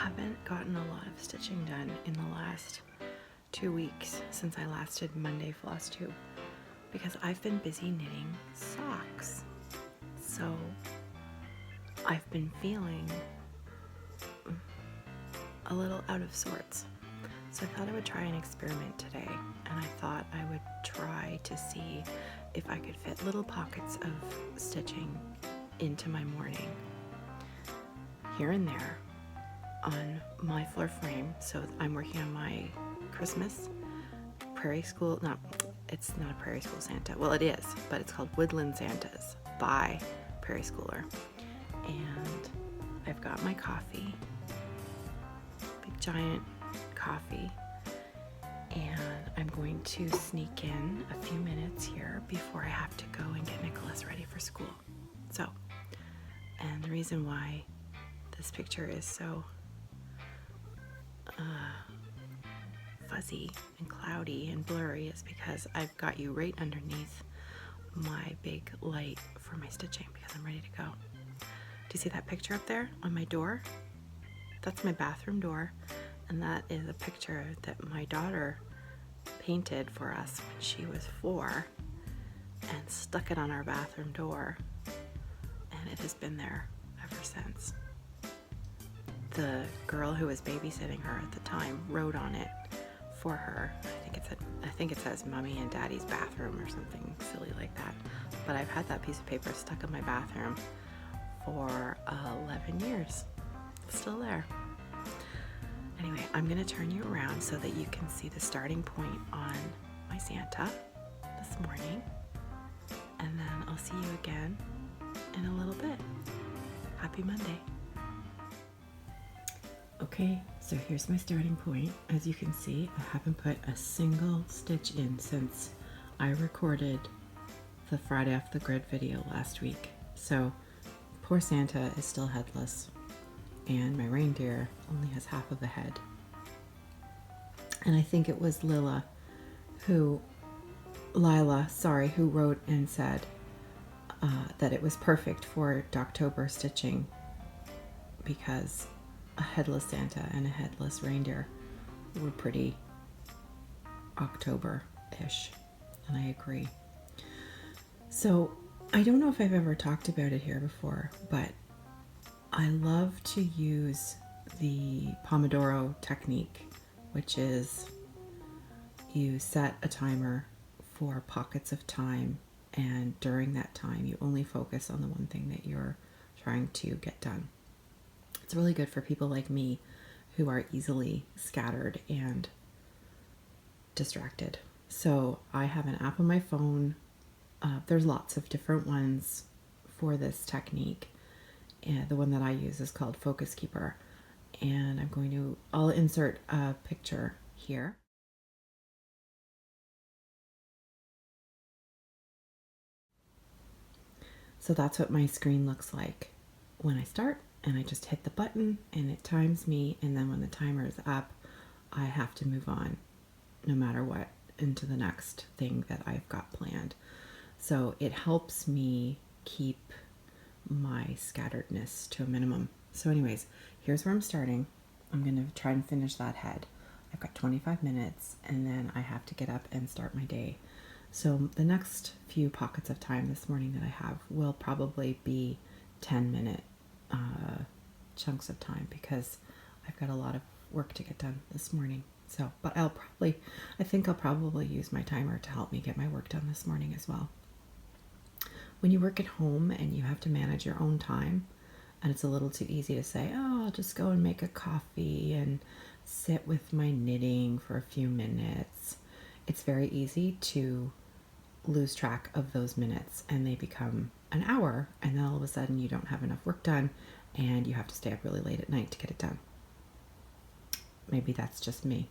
haven't gotten a lot of stitching done in the last 2 weeks since I last did Monday Flosstube because I've been busy knitting socks. So I've been feeling a little out of sorts. So I thought I would try an experiment today, and I thought I would try to see if I could fit little pockets of stitching into my morning here and there on my floor frame. So I'm working on my Christmas Prairie School, no, it's not a Prairie School Santa. Well, it is, but it's called Woodland Santas by Prairie Schooler. And I've got my coffee, big giant coffee, and I'm going to sneak in a few minutes here before I have to go and get Nicholas ready for school. So, and the reason why this picture is so fuzzy and cloudy and blurry is because I've got you right underneath my big light for my stitching because I'm ready to go. Do you see that picture up there on my door? That's my bathroom door, and that is a picture that my daughter painted for us when she was 4 and stuck it on our bathroom door, and it has been there ever since. The girl who was babysitting her at the time wrote on it for her. I think it says Mommy and Daddy's bathroom or something silly like that. But I've had that piece of paper stuck in my bathroom for 11 years. It's still there. Anyway, I'm gonna turn you around so that you can see the starting point on my Santa this morning. And then I'll see you again in a little bit. Happy Monday. Okay, so here's my starting point. As you can see, I haven't put a single stitch in since I recorded the Friday off the grid video last week. So poor Santa is still headless, and my reindeer only has half of a head. And I think it was Lila who wrote and said that it was perfect for October stitching because a headless Santa and a headless reindeer were pretty October-ish, and I agree. So I don't know if I've ever talked about it here before, but I love to use the Pomodoro Technique, which is you set a timer for pockets of time, and during that time you only focus on the one thing that you're trying to get done. It's really good for people like me who are easily scattered and distracted. So I have an app on my phone. There's lots of different ones for this technique. And the one that I use is called Focus Keeper. And I'll insert a picture here. So that's what my screen looks like when I start. And I just hit the button and it times me, and then when the timer is up, I have to move on no matter what into the next thing that I've got planned. So it helps me keep my scatteredness to a minimum. So anyways, here's where I'm starting. I'm going to try and finish that head. I've got 25 minutes and then I have to get up and start my day. So the next few pockets of time this morning that I have will probably be 10-minute chunks of time because I've got a lot of work to get done this morning. So, but I think I'll probably use my timer to help me get my work done this morning as well. When you work at home and you have to manage your own time, and it's a little too easy to say, oh, I'll just go and make a coffee and sit with my knitting for a few minutes. It's very easy to lose track of those minutes and they become an hour, and then all of a sudden you don't have enough work done and you have to stay up really late at night to get it done. Maybe that's just me.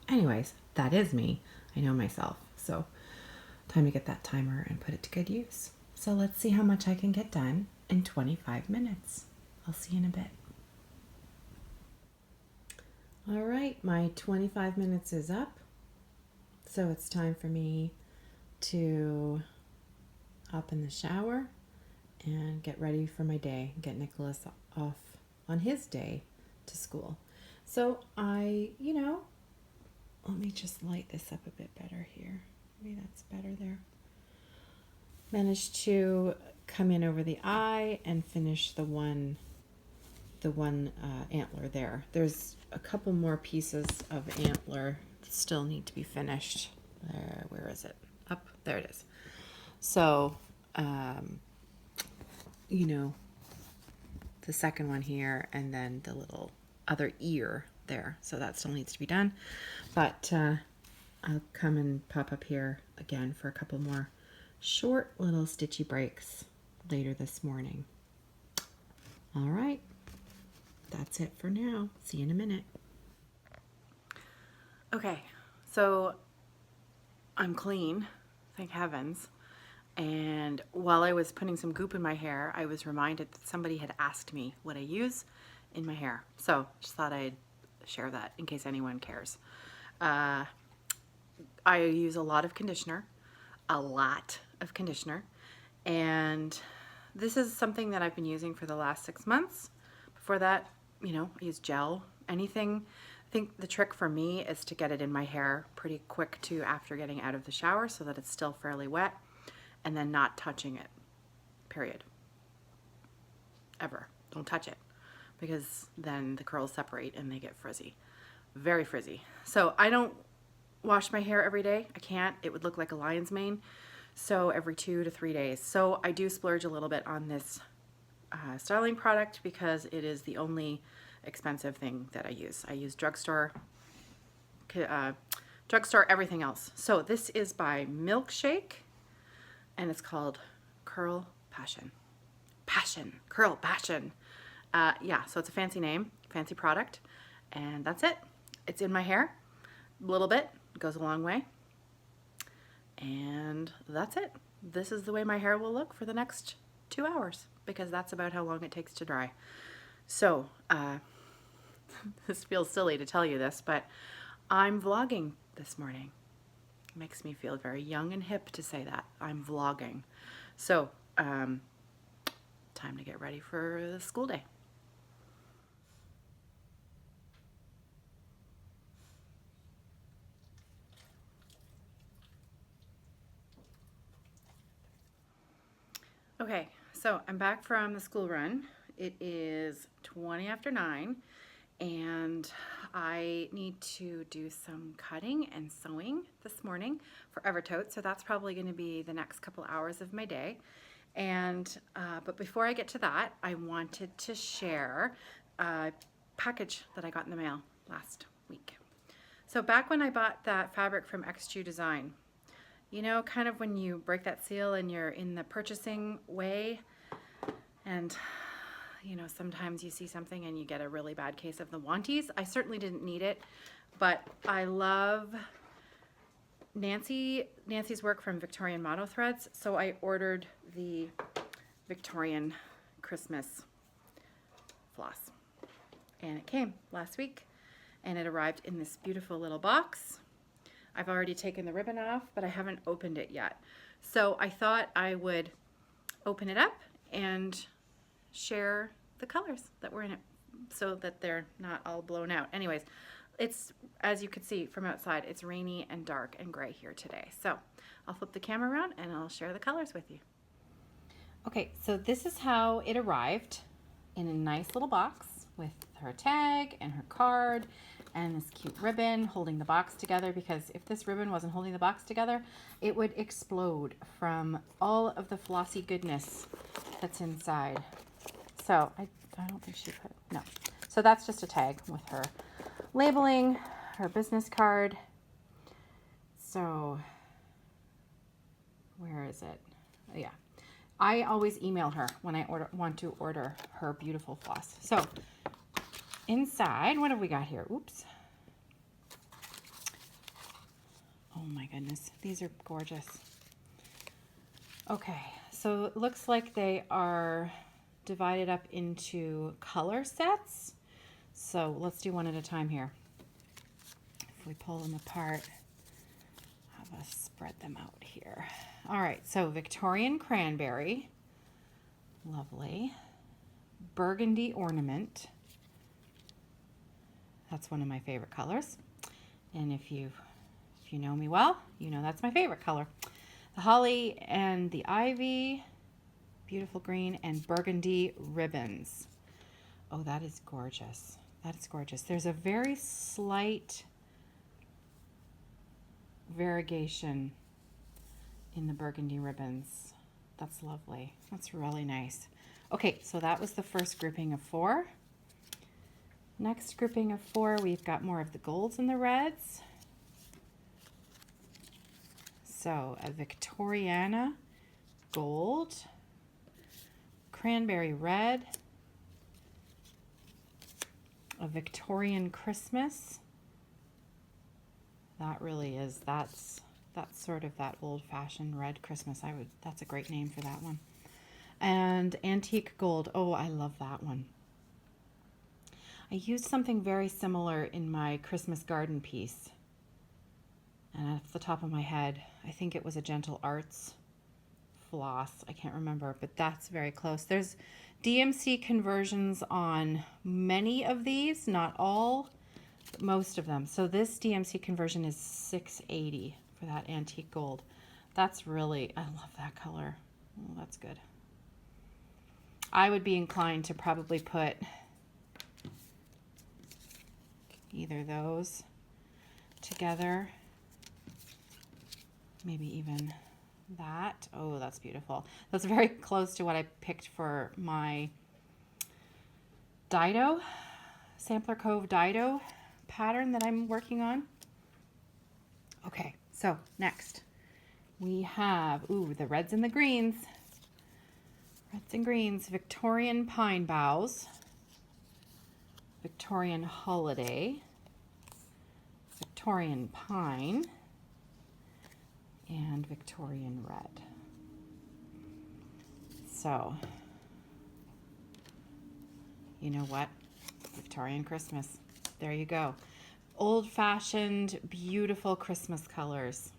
Anyways, that is me. I know myself. So time to get that timer and put it to good use. So let's see how much I can get done in 25 minutes. I'll see you in a bit. All right, my 25 minutes is up. So it's time for me to hop in the shower and get ready for my day, get Nicholas off on his day to school. So let me just light this up a bit better here. Maybe that's better there. Managed to come in over the eye and finish the one antler there. There's a couple more pieces of antler that still need to be finished. Where is it? Up there it is. So, the second one here, and then the little other ear there. So that still needs to be done. But I'll come and pop up here again for a couple more short little stitchy breaks later this morning. All right. That's it for now. See you in a minute. Okay, so I'm clean, thank heavens. And while I was putting some goop in my hair, I was reminded that somebody had asked me what I use in my hair. So just thought I'd share that in case anyone cares. I use a lot of conditioner, and this is something that I've been using for the last 6 months. Before that, I use gel, anything. I think the trick for me is to get it in my hair pretty quick too after getting out of the shower so that it's still fairly wet, and then not touching it, period. Ever. Don't touch it, because then the curls separate and they get frizzy. Very frizzy. So I don't wash my hair every day. I can't. It would look like a lion's mane. So every 2 to 3 days. So I do splurge a little bit on this styling product because it is the only expensive thing that I use. I use drugstore, everything else. So this is by Milkshake, and it's called Curl Passion. Curl Passion. Yeah, so it's a fancy name, fancy product, and that's it. It's in my hair, a little bit, goes a long way, and that's it. This is the way my hair will look for the next 2 hours, because that's about how long it takes to dry. So, this feels silly to tell you this, but I'm vlogging this morning. It makes me feel very young and hip to say that. I'm vlogging. So, time to get ready for the school day. Okay, so I'm back from the school run. It is 20 after 9, and I need to do some cutting and sewing this morning for Evertote, so that's probably going to be the next couple hours of my day. And but before I get to that, I wanted to share a package that I got in the mail last week. So back when I bought that fabric from XG Design, kind of when you break that seal and you're in the purchasing way, and sometimes you see something and you get a really bad case of the wanties. I certainly didn't need it, but I love Nancy's work from Victorian Motto Threads, so I ordered the Victorian Christmas floss, and it came last week, and it arrived in this beautiful little box. I've already taken the ribbon off, but I haven't opened it yet. So I thought I would open it up and share the colors that were in it so that they're not all blown out. Anyways, it's, as you can see from outside, it's rainy and dark and gray here today. So I'll flip the camera around and I'll share the colors with you. Okay, so this is how it arrived, in a nice little box with her tag and her card and this cute ribbon holding the box together, because if this ribbon wasn't holding the box together, it would explode from all of the flossy goodness that's inside. So I don't think she put, no. So that's just a tag with her labeling, her business card. So where is it? Oh, yeah. I always email her when I want to order her beautiful floss. So inside, what have we got here? Oops. Oh my goodness, these are gorgeous. Okay, so it looks like they are divided up into color sets. So let's do one at a time here. If we pull them apart, have us spread them out here. All right, so Victorian cranberry, lovely. Burgundy ornament. That's one of my favorite colors. And if you know me well, you know that's my favorite color. The holly and the ivy, beautiful green, and burgundy ribbons. Oh, that is gorgeous. That is gorgeous. There's a very slight variegation in the burgundy ribbons. That's lovely. That's really nice. Okay, so that was the first grouping of 4. Next grouping of 4, we've got more of the golds and the reds. So a Victoriana gold, cranberry red, a Victorian Christmas. That really is, that's sort of that old-fashioned red Christmas. That's a great name for that one. And antique gold. Oh, I love that one. I used something very similar in my Christmas garden piece. And off the top of my head, I think it was a Gentle Arts floss. I can't remember, but that's very close. There's DMC conversions on many of these, not all, but most of them. So this DMC conversion is $6.80 for that antique gold. That's really, I love that color. Oh, that's good. I would be inclined to probably put either those together. Maybe even that. Oh, that's beautiful. That's very close to what I picked for my Dido, Sampler Cove Dido pattern that I'm working on. Okay, so next we have, the reds and the greens. Reds and greens, Victorian pine boughs, Victorian holiday, Victorian pine, and Victorian red. So, you know what? Victorian Christmas. There you go. Old-fashioned, beautiful Christmas colors.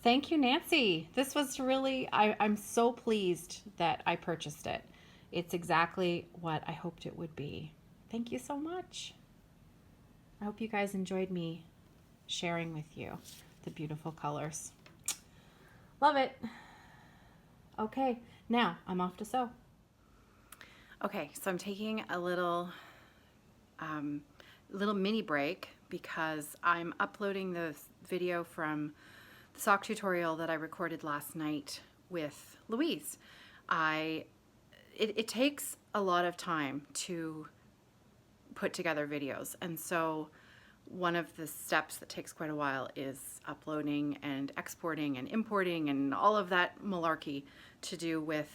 Thank you, Nancy. This was really, I'm so pleased that I purchased it. It's exactly what I hoped it would be. Thank you so much. I hope you guys enjoyed me sharing with you the beautiful colors. Love it. Okay, now I'm off to sew. Okay, so I'm taking a little mini break because I'm uploading the video from the sock tutorial that I recorded last night with Louise. It takes a lot of time to put together videos, and so one of the steps that takes quite a while is uploading and exporting and importing and all of that malarkey to do with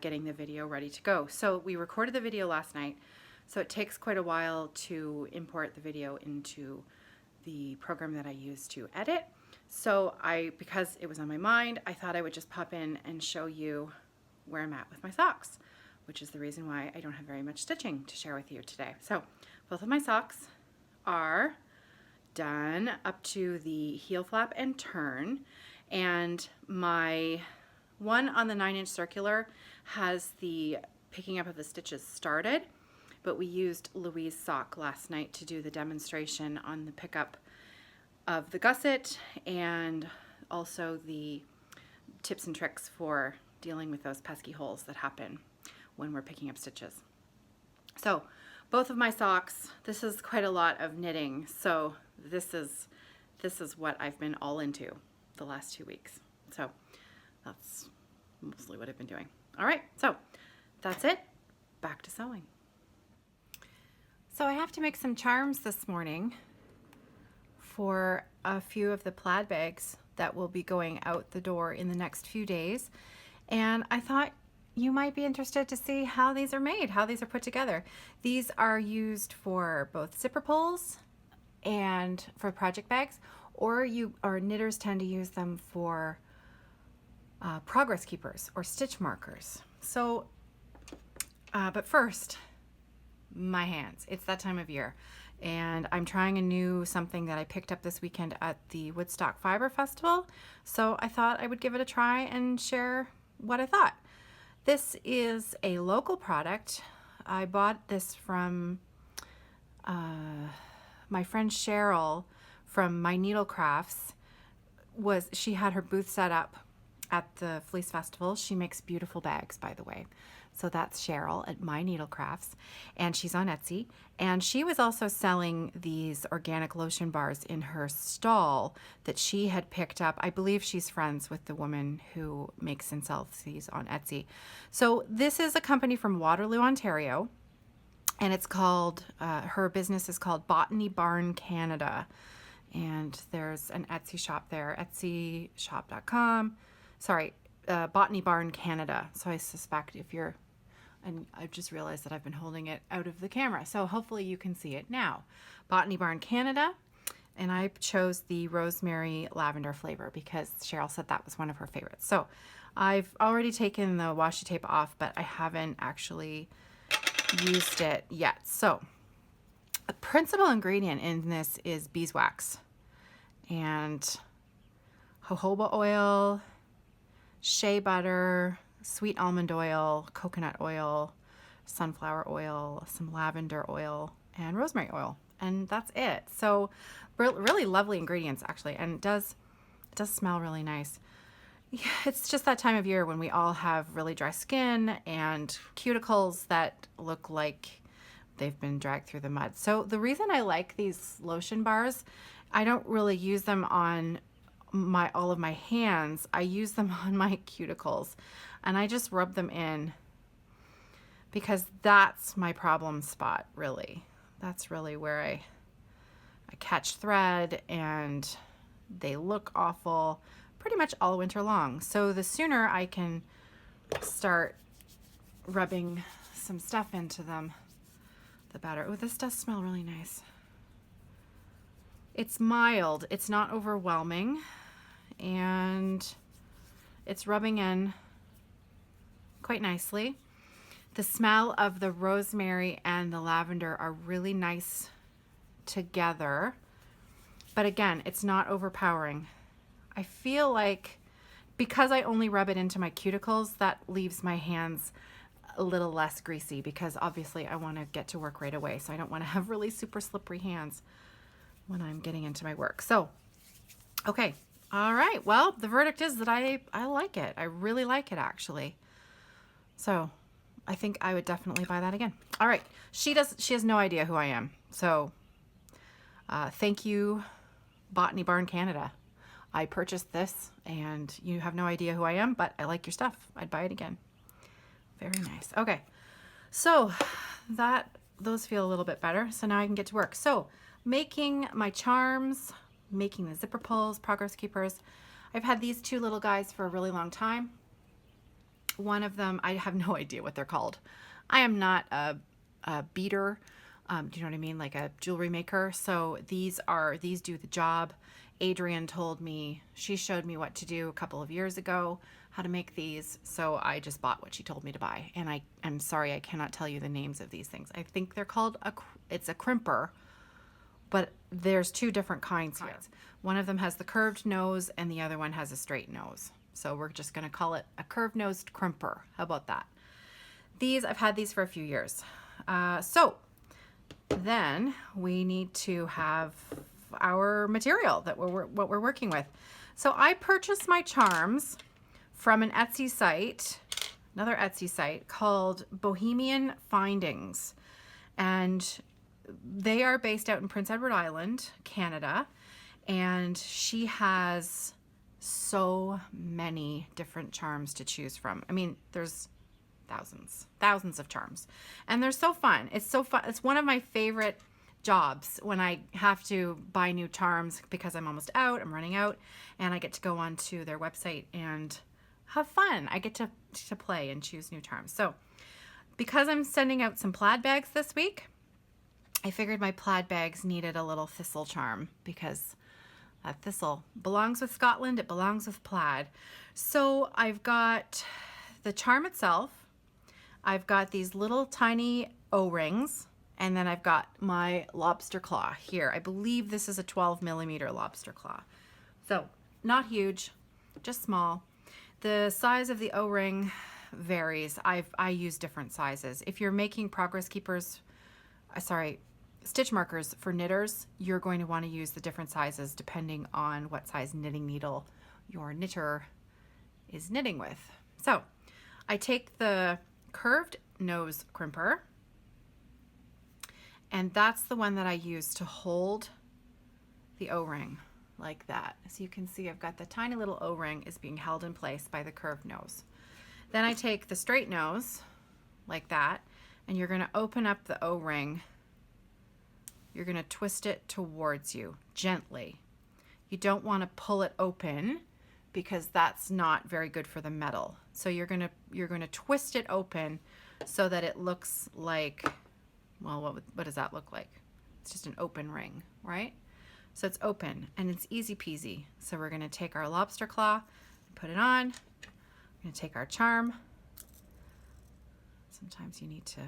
getting the video ready to go. So we recorded the video last night, so it takes quite a while to import the video into the program that I use to edit. So because it was on my mind, I thought I would just pop in and show you where I'm at with my socks, which is the reason why I don't have very much stitching to share with you today. So both of my socks are done up to the heel flap and turn, and my one on the 9-inch circular has the picking up of the stitches started, but we used Louise's sock last night to do the demonstration on the pickup of the gusset and also the tips and tricks for dealing with those pesky holes that happen when we're picking up stitches. So both of my socks, this is quite a lot of knitting, so this is what I've been all into the last 2 weeks. So that's mostly what I've been doing. All right, so that's it. Back to sewing. So I have to make some charms this morning for a few of the plaid bags that will be going out the door in the next few days. And I thought you might be interested to see how these are made, how these are put together. These are used for both zipper pulls and for project bags, or knitters tend to use them for progress keepers or stitch markers. So, but first, my hands. It's that time of year, and I'm trying something that I picked up this weekend at the Woodstock Fiber Festival. So I thought I would give it a try and share what I thought. This is a local product. I bought this from my friend Cheryl from My Needle Crafts she had her booth set up at the Fleece Festival. She makes beautiful bags, by the way. So that's Cheryl at My Needle Crafts, and she's on Etsy. And she was also selling these organic lotion bars in her stall that she had picked up. I believe she's friends with the woman who makes and sells these on Etsy. So this is a company from Waterloo, Ontario, and it's called, her business is called Botany Barn Canada. And there's an Etsy shop there, etsyshop.com. Sorry, Botany Barn Canada. So I suspect and I've just realized that I've been holding it out of the camera. So hopefully you can see it now. Botany Barn Canada. And I chose the rosemary lavender flavor because Cheryl said that was one of her favorites. So I've already taken the washi tape off, but I haven't actually used it yet. So the principal ingredient in this is beeswax and jojoba oil, shea butter, sweet almond oil, coconut oil, sunflower oil, some lavender oil, and rosemary oil. And that's it. So really lovely ingredients, actually. And it does smell really nice. Yeah, it's just that time of year when we all have really dry skin and cuticles that look like they've been dragged through the mud. So the reason I like these lotion bars, I don't really use them on all of my hands. I use them on my cuticles, and I just rub them in because that's my problem spot, really. That's really where I catch thread, and they look awful pretty much all winter long. So the sooner I can start rubbing some stuff into them, the better. Oh, this does smell really nice. It's mild, it's not overwhelming, and it's rubbing in quite nicely. The smell of the rosemary and the lavender are really nice together, but again, it's not overpowering. I feel like because I only rub it into my cuticles, that leaves my hands a little less greasy because obviously I want to get to work right away. So I don't want to have really super slippery hands when I'm getting into my work. So, okay. All right. Well, the verdict is that I like it. I really like it, actually. So I think I would definitely buy that again. All right. She has no idea who I am. So thank you, Botany Barn Canada. I purchased this and you have no idea who I am, but I like your stuff. I'd buy it again. Very nice. Okay. So those feel a little bit better. So now I can get to work. So making my charms, making the zipper pulls, progress keepers. I've had these two little guys for a really long time. One of them, I have no idea what they're called. I am not a beater. Do you know what I mean? Like a jewelry maker. So these do the job. Adrian told me, she showed me what to do a couple of years ago, how to make these. So I just bought what she told me to buy. And I'm sorry, I cannot tell you the names of these things. I think they're called, it's a crimper, but there's two different kinds here. One of them has the curved nose and the other one has a straight nose. So we're just going to call it a curved nosed crimper. How about that? I've had these for a few years. So then we need to have our material that what we're working with. So I purchased my charms from an Etsy site, another Etsy site called Bohemian Findings. And they are based out in Prince Edward Island, Canada. And she has so many different charms to choose from. I mean, there's thousands of charms. And they're so fun. It's so fun. It's one of my favorite jobs when I have to buy new charms because I'm almost out, I'm running out, and I get to go onto their website and have fun. I get to play and choose new charms. So because I'm sending out some plaid bags this week, I figured my plaid bags needed a little thistle charm because that thistle belongs with Scotland. It belongs with plaid. So I've got the charm itself. I've got these little tiny O-rings, and then I've got my lobster claw here. I believe this is a 12mm lobster claw. So not huge, just small. The size of the O-ring varies. I use different sizes. If you're making progress keepers, stitch markers for knitters, you're going to want to use the different sizes depending on what size knitting needle your knitter is knitting with. So I take the curved nose crimper, and that's the one that I use to hold the O-ring like that. As you can see, I've got the tiny little O-ring is being held in place by the curved nose. Then I take the straight nose like that, and you're going to open up the O-ring. You're going to twist it towards you gently. You don't want to pull it open because that's not very good for the metal. So you're going to twist it open so that it looks like, well, what does that look like? It's just an open ring, right? So it's open and it's easy peasy. So we're going to take our lobster claw and put it on. We're going to take our charm. Sometimes you need to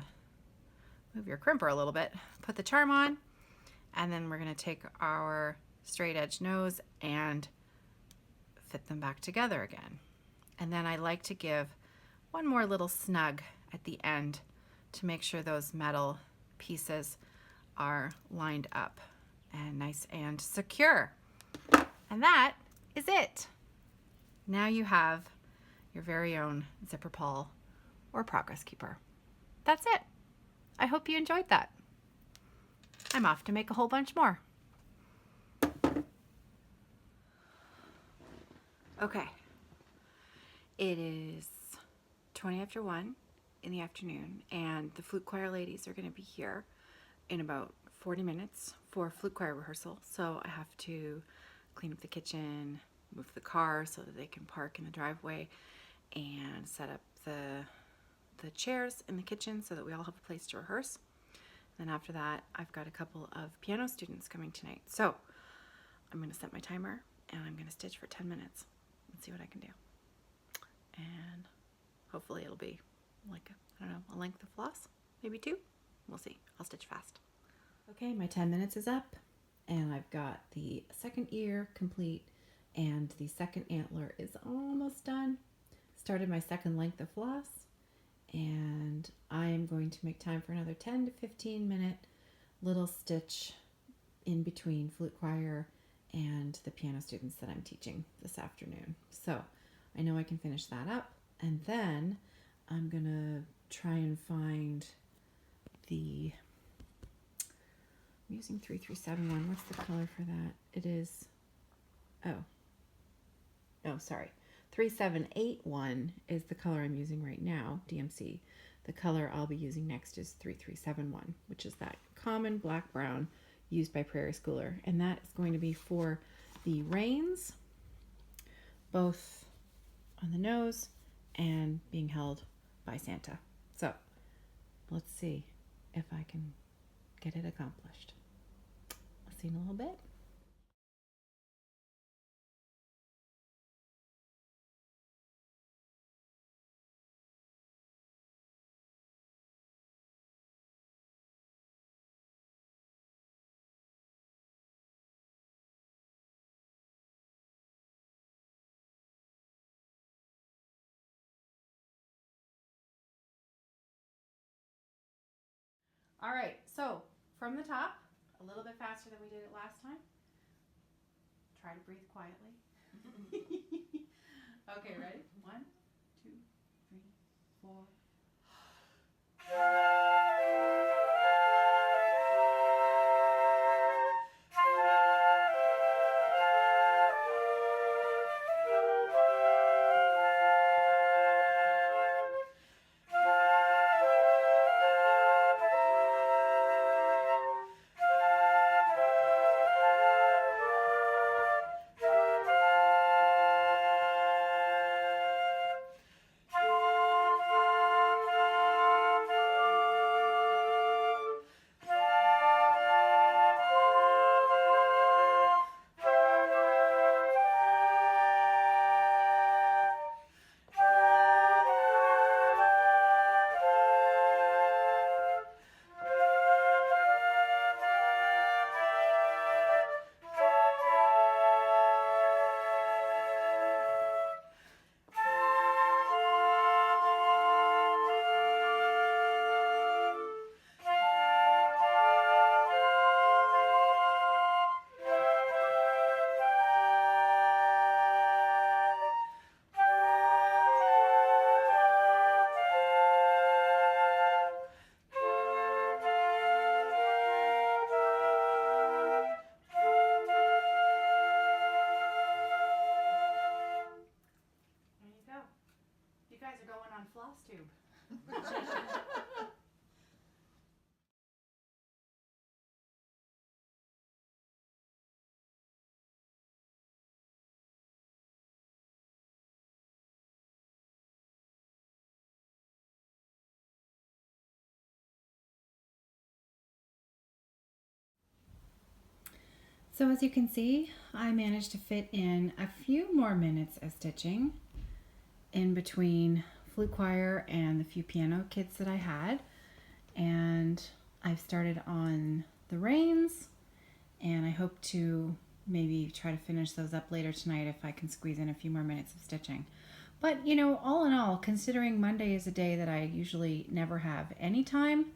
move your crimper a little bit. Put the charm on, and then we're going to take our straight edge nose and fit them back together again. And then I like to give one more little snug at the end to make sure those metal pieces are lined up and nice and secure. And that is it. Now you have your very own zipper pull or progress keeper. That's it. I hope you enjoyed that. I'm off to make a whole bunch more. Okay. It is 20 after 1 in the afternoon, and the flute choir ladies are going to be here in about 40 minutes for flute choir rehearsal. So I have to clean up the kitchen, move the car so that they can park in the driveway, and set up the chairs in the kitchen so that we all have a place to rehearse. Then after that, I've got a couple of piano students coming tonight. So I'm going to set my timer, and I'm going to stitch for 10 minutes and see what I can do. And hopefully it'll be like, I don't know, a length of floss, maybe 2. We'll see. I'll stitch fast. Okay, my 10 minutes is up, and I've got the second ear complete, and the second antler is almost done. Started my second length of floss, and I am going to make time for another 10 to 15 minute little stitch in between flute choir and the piano students that I'm teaching this afternoon. So I know I can finish that up, and then I'm gonna try and find the, I'm using 3371. What's the color for that? It is, sorry. 3781 is the color I'm using right now, DMC. The color I'll be using next is 3371, which is that common black brown used by Prairie Schooler. And that is going to be for the reins, both on the nose and being held by Santa. So let's see if I can get it accomplished. I'll see you in a little bit. All right, so from the top, a little bit faster than we did it last time. Try to breathe quietly. Okay, ready? 1, 2, 3, 4. So as you can see, I managed to fit in a few more minutes of stitching in between flute choir and the few piano kids that I had. And I've started on the reins, and I hope to maybe try to finish those up later tonight if I can squeeze in a few more minutes of stitching. But you know, all in all, considering Monday is a day that I usually never have any time,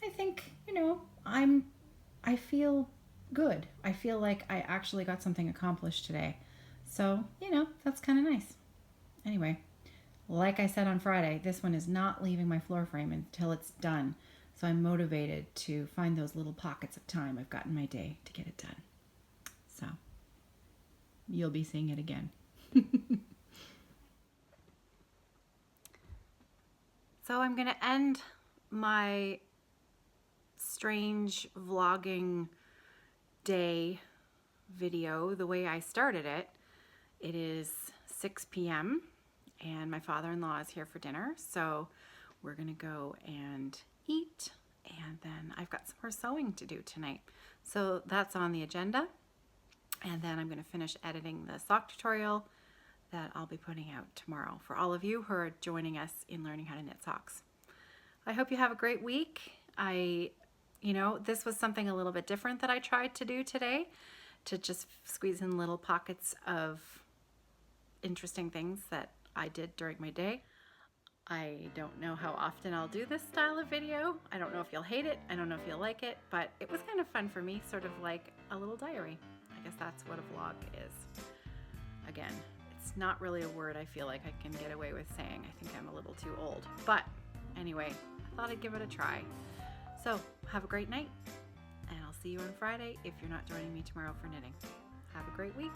I think, you know, I feel good. I feel like I actually got something accomplished today. So, you know, that's kind of nice. Anyway, like I said on Friday, this one is not leaving my floor frame until it's done. So I'm motivated to find those little pockets of time I've got in my day to get it done. So you'll be seeing it again. So I'm going to end my strange vlogging day video the way I started it. It is 6 p.m. and my father-in-law is here for dinner, so we're gonna go and eat, and then I've got some more sewing to do tonight, so that's on the agenda. And then I'm gonna finish editing the sock tutorial that I'll be putting out tomorrow for all of you who are joining us in learning how to knit socks. I hope you have a great week. You know, this was something a little bit different that I tried to do today, to just squeeze in little pockets of interesting things that I did during my day. I don't know how often I'll do this style of video. I don't know if you'll hate it. I don't know if you'll like it, but it was kind of fun for me, sort of like a little diary. I guess that's what a vlog is. Again, it's not really a word I feel like I can get away with saying. I think I'm a little too old. But anyway, I thought I'd give it a try. So have a great night, and I'll see you on Friday if you're not joining me tomorrow for knitting. Have a great week.